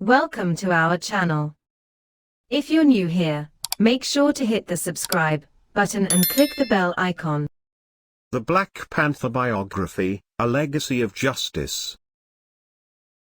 Welcome to our channel. If you're new here, make sure to hit the subscribe button and click the bell icon. The Black Panther Biography, A Legacy of Justice.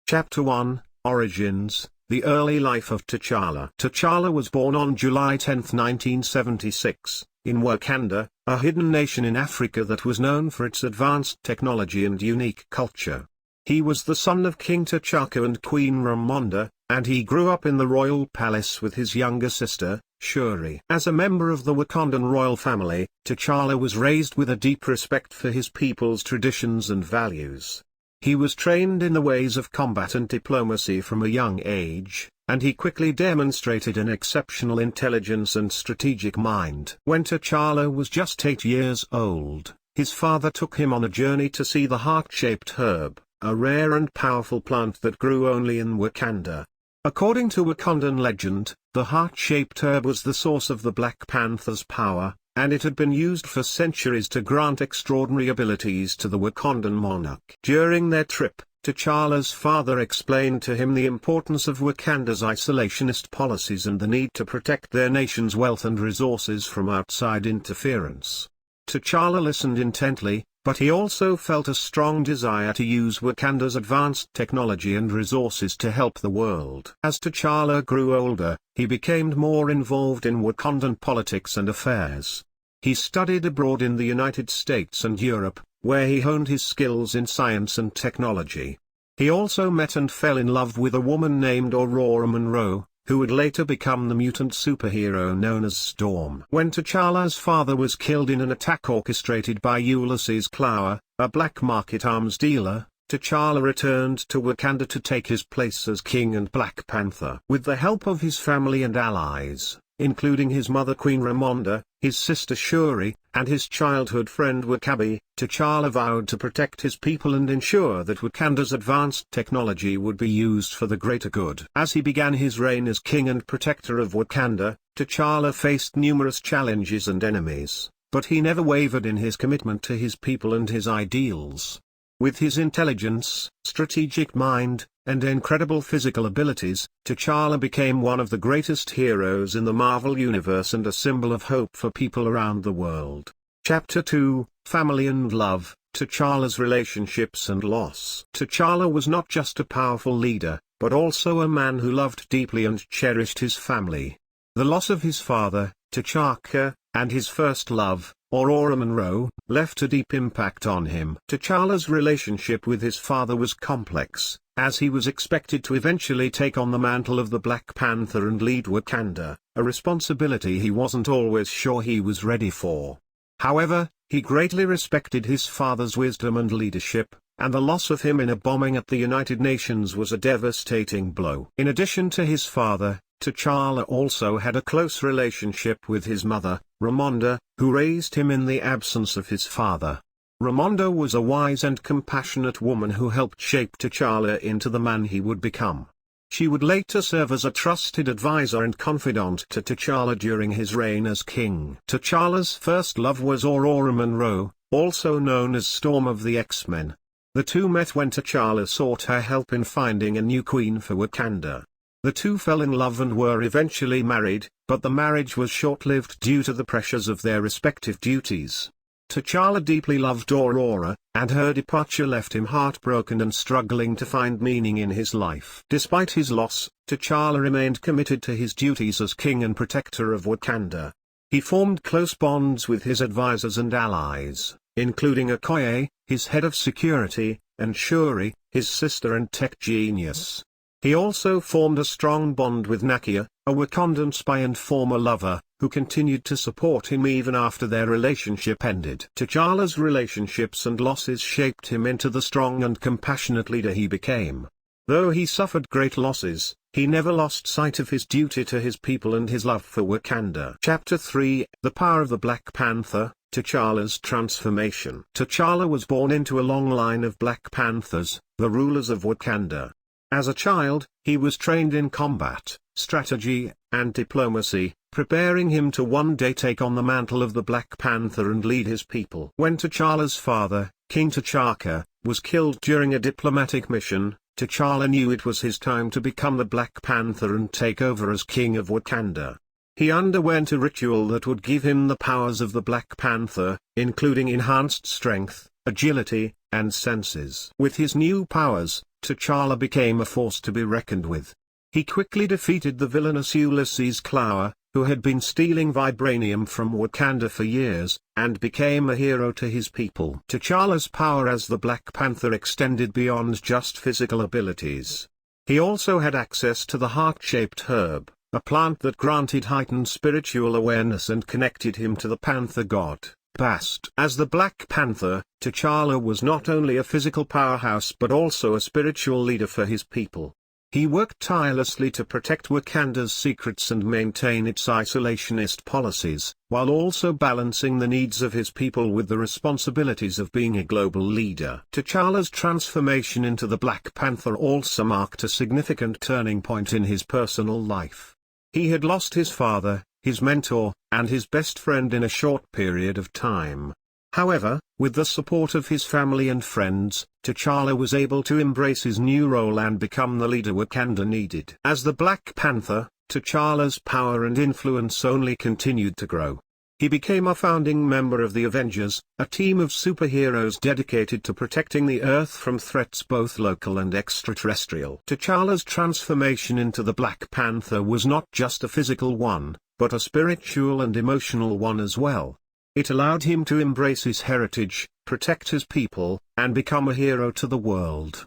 Chapter 1, Origins, The Early Life of T'Challa. T'Challa was born on July 10, 1976, in Wakanda, a hidden nation in Africa that was known for its advanced technology and unique culture. He was the son of King T'Chaka and Queen Ramonda, and he grew up in the royal palace with his younger sister, Shuri. As a member of the Wakandan royal family, T'Challa was raised with a deep respect for his people's traditions and values. He was trained in the ways of combat and diplomacy from a young age, and he quickly demonstrated an exceptional intelligence and strategic mind. When T'Challa was just 8 years old, his father took him on a journey to see the heart-shaped herb, a rare and powerful plant that grew only in Wakanda. According to Wakandan legend, the heart-shaped herb was the source of the Black Panther's power, and it had been used for centuries to grant extraordinary abilities to the Wakandan monarch. During their trip, T'Challa's father explained to him the importance of Wakanda's isolationist policies and the need to protect their nation's wealth and resources from outside interference. T'Challa listened intently, but he also felt a strong desire to use Wakanda's advanced technology and resources to help the world. As T'Challa grew older, he became more involved in Wakandan politics and affairs. He studied abroad in the United States and Europe, where he honed his skills in science and technology. He also met and fell in love with a woman named Aurora Monroe, who would later become the mutant superhero known as Storm. When T'Challa's father was killed in an attack orchestrated by Ulysses Klaue, a black market arms dealer, T'Challa returned to Wakanda to take his place as king and Black Panther. With the help of his family and allies, including his mother Queen Ramonda, his sister Shuri, and his childhood friend W'Kabi, T'Challa vowed to protect his people and ensure that Wakanda's advanced technology would be used for the greater good. As he began his reign as king and protector of Wakanda, T'Challa faced numerous challenges and enemies, but he never wavered in his commitment to his people and his ideals. With his intelligence, strategic mind, and incredible physical abilities, T'Challa became one of the greatest heroes in the Marvel Universe and a symbol of hope for people around the world. Chapter 2, Family and Love, T'Challa's Relationships and Loss. T'Challa was not just a powerful leader, but also a man who loved deeply and cherished his family. The loss of his father, T'Chaka, and his first love, Aurora Monroe, left a deep impact on him. T'Challa's relationship with his father was complex, as he was expected to eventually take on the mantle of the Black Panther and lead Wakanda, a responsibility he wasn't always sure he was ready for. However, he greatly respected his father's wisdom and leadership, and the loss of him in a bombing at the United Nations was a devastating blow. In addition to his father, T'Challa also had a close relationship with his mother, Ramonda, who raised him in the absence of his father. Ramonda was a wise and compassionate woman who helped shape T'Challa into the man he would become. She would later serve as a trusted advisor and confidant to T'Challa during his reign as king. T'Challa's first love was Aurora Monroe, also known as Storm of the X-Men. The two met when T'Challa sought her help in finding a new queen for Wakanda. The two fell in love and were eventually married, but the marriage was short-lived due to the pressures of their respective duties. T'Challa deeply loved Aurora, and her departure left him heartbroken and struggling to find meaning in his life. Despite his loss, T'Challa remained committed to his duties as king and protector of Wakanda. He formed close bonds with his advisors and allies, including Okoye, his head of security, and Shuri, his sister and tech genius. He also formed a strong bond with Nakia, a Wakandan spy and former lover, who continued to support him even after their relationship ended. T'Challa's relationships and losses shaped him into the strong and compassionate leader he became. Though he suffered great losses, he never lost sight of his duty to his people and his love for Wakanda. Chapter 3, The Power of the Black Panther, T'Challa's Transformation. T'Challa was born into a long line of Black Panthers, the rulers of Wakanda. As a child, he was trained in combat, strategy, and diplomacy, preparing him to one day take on the mantle of the Black Panther and lead his people. When T'Challa's father, King T'Chaka, was killed during a diplomatic mission, T'Challa knew it was his time to become the Black Panther and take over as king of Wakanda. He underwent a ritual that would give him the powers of the Black Panther, including enhanced strength, agility, and senses. With his new powers, T'Challa became a force to be reckoned with. He quickly defeated the villainous Ulysses Klaue, who had been stealing vibranium from Wakanda for years, and became a hero to his people. T'Challa's power as the Black Panther extended beyond just physical abilities. He also had access to the heart-shaped herb, a plant that granted heightened spiritual awareness and connected him to the panther god, Bast. As the Black Panther, T'Challa was not only a physical powerhouse but also a spiritual leader for his people. He worked tirelessly to protect Wakanda's secrets and maintain its isolationist policies, while also balancing the needs of his people with the responsibilities of being a global leader. T'Challa's transformation into the Black Panther also marked a significant turning point in his personal life. He had lost his father, his mentor, and his best friend in a short period of time. However, with the support of his family and friends, T'Challa was able to embrace his new role and become the leader Wakanda needed. As the Black Panther, T'Challa's power and influence only continued to grow. He became a founding member of the Avengers, a team of superheroes dedicated to protecting the Earth from threats both local and extraterrestrial. T'Challa's transformation into the Black Panther was not just a physical one, but a spiritual and emotional one as well. It allowed him to embrace his heritage, protect his people, and become a hero to the world.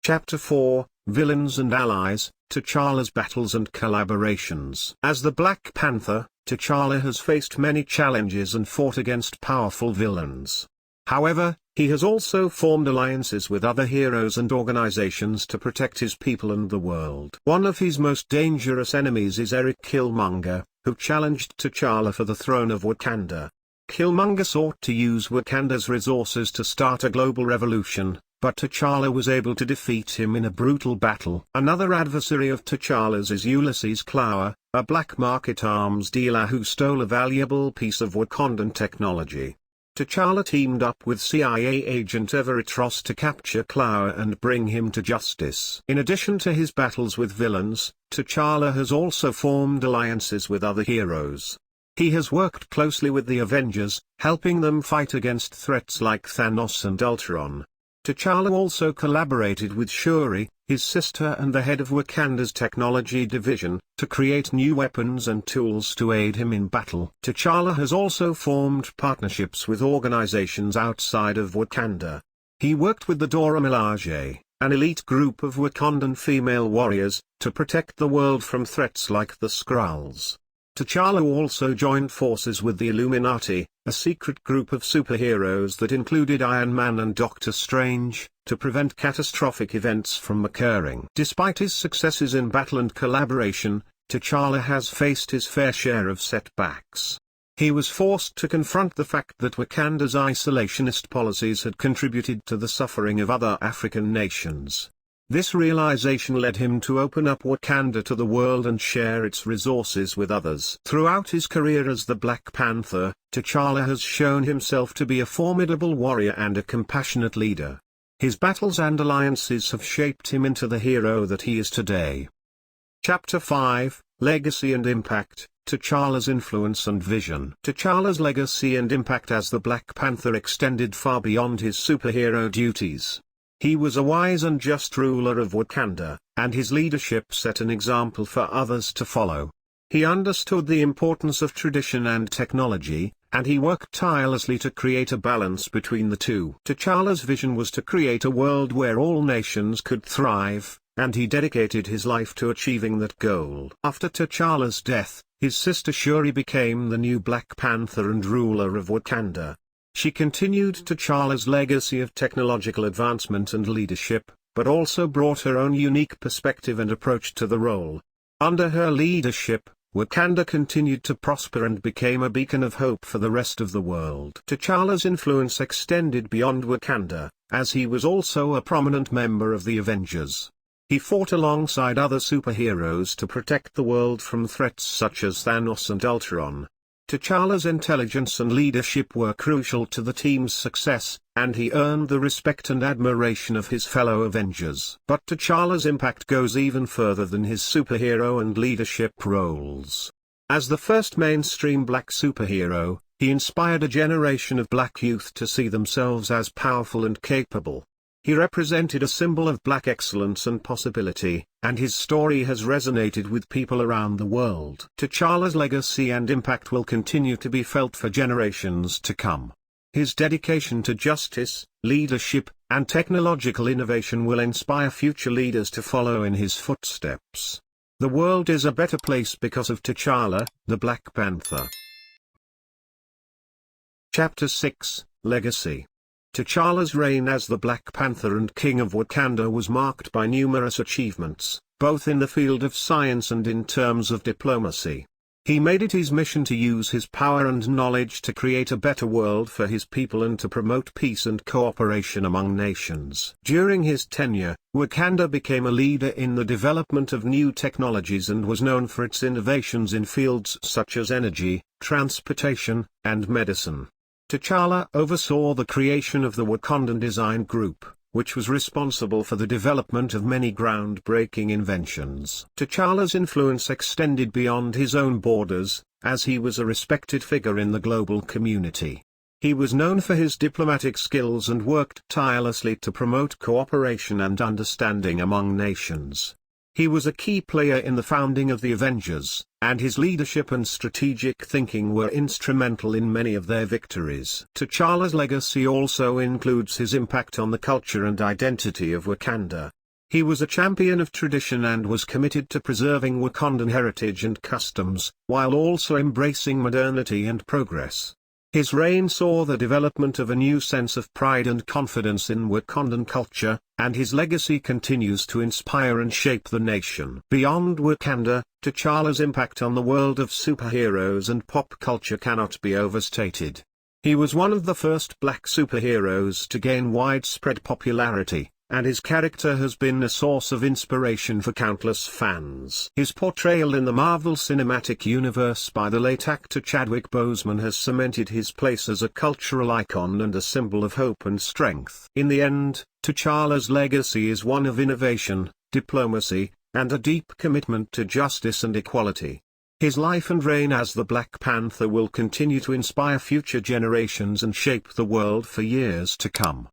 Chapter 4, Villains and Allies, T'Challa's Battles and Collaborations. As the Black Panther, T'Challa has faced many challenges and fought against powerful villains. However, he has also formed alliances with other heroes and organizations to protect his people and the world. One of his most dangerous enemies is Eric Killmonger, who challenged T'Challa for the throne of Wakanda. Killmonger sought to use Wakanda's resources to start a global revolution, but T'Challa was able to defeat him in a brutal battle. Another adversary of T'Challa's is Ulysses Klaue, a black market arms dealer who stole a valuable piece of Wakandan technology. T'Challa teamed up with CIA agent Everett Ross to capture Klaue and bring him to justice. In addition to his battles with villains, T'Challa has also formed alliances with other heroes. He has worked closely with the Avengers, helping them fight against threats like Thanos and Ultron. T'Challa also collaborated with Shuri, his sister and the head of Wakanda's technology division, to create new weapons and tools to aid him in battle. T'Challa has also formed partnerships with organizations outside of Wakanda. He worked with the Dora Milaje, an elite group of Wakandan female warriors, to protect the world from threats like the Skrulls. T'Challa also joined forces with the Illuminati, a secret group of superheroes that included Iron Man and Doctor Strange, to prevent catastrophic events from occurring. Despite his successes in battle and collaboration, T'Challa has faced his fair share of setbacks. He was forced to confront the fact that Wakanda's isolationist policies had contributed to the suffering of other African nations. This realization led him to open up Wakanda to the world and share its resources with others. Throughout his career as the Black Panther, T'Challa has shown himself to be a formidable warrior and a compassionate leader. His battles and alliances have shaped him into the hero that he is today. Chapter 5, Legacy and Impact, T'Challa's Influence and Vision. T'Challa's legacy and impact as the Black Panther extended far beyond his superhero duties. He was a wise and just ruler of Wakanda, and his leadership set an example for others to follow. He understood the importance of tradition and technology, and he worked tirelessly to create a balance between the two. T'Challa's vision was to create a world where all nations could thrive, and he dedicated his life to achieving that goal. After T'Challa's death, his sister Shuri became the new Black Panther and ruler of Wakanda. She continued T'Challa's legacy of technological advancement and leadership, but also brought her own unique perspective and approach to the role. Under her leadership, Wakanda continued to prosper and became a beacon of hope for the rest of the world. T'Challa's influence extended beyond Wakanda, as he was also a prominent member of the Avengers. He fought alongside other superheroes to protect the world from threats such as Thanos and Ultron. T'Challa's intelligence and leadership were crucial to the team's success, and he earned the respect and admiration of his fellow Avengers. But T'Challa's impact goes even further than his superhero and leadership roles. As the first mainstream black superhero, he inspired a generation of black youth to see themselves as powerful and capable. He represented a symbol of black excellence and possibility, and his story has resonated with people around the world. T'Challa's legacy and impact will continue to be felt for generations to come. His dedication to justice, leadership, and technological innovation will inspire future leaders to follow in his footsteps. The world is a better place because of T'Challa, the Black Panther. Chapter 6, Legacy. T'Challa's reign as the Black Panther and King of Wakanda was marked by numerous achievements, both in the field of science and in terms of diplomacy. He made it his mission to use his power and knowledge to create a better world for his people and to promote peace and cooperation among nations. During his tenure, Wakanda became a leader in the development of new technologies and was known for its innovations in fields such as energy, transportation, and medicine. T'Challa oversaw the creation of the Wakandan Design Group, which was responsible for the development of many groundbreaking inventions. T'Challa's influence extended beyond his own borders, as he was a respected figure in the global community. He was known for his diplomatic skills and worked tirelessly to promote cooperation and understanding among nations. He was a key player in the founding of the Avengers, and his leadership and strategic thinking were instrumental in many of their victories. T'Challa's legacy also includes his impact on the culture and identity of Wakanda. He was a champion of tradition and was committed to preserving Wakandan heritage and customs, while also embracing modernity and progress. His reign saw the development of a new sense of pride and confidence in Wakandan culture, and his legacy continues to inspire and shape the nation. Beyond Wakanda, T'Challa's impact on the world of superheroes and pop culture cannot be overstated. He was one of the first black superheroes to gain widespread popularity, and his character has been a source of inspiration for countless fans. His portrayal in the Marvel Cinematic Universe by the late actor Chadwick Boseman has cemented his place as a cultural icon and a symbol of hope and strength. In the end, T'Challa's legacy is one of innovation, diplomacy, and a deep commitment to justice and equality. His life and reign as the Black Panther will continue to inspire future generations and shape the world for years to come.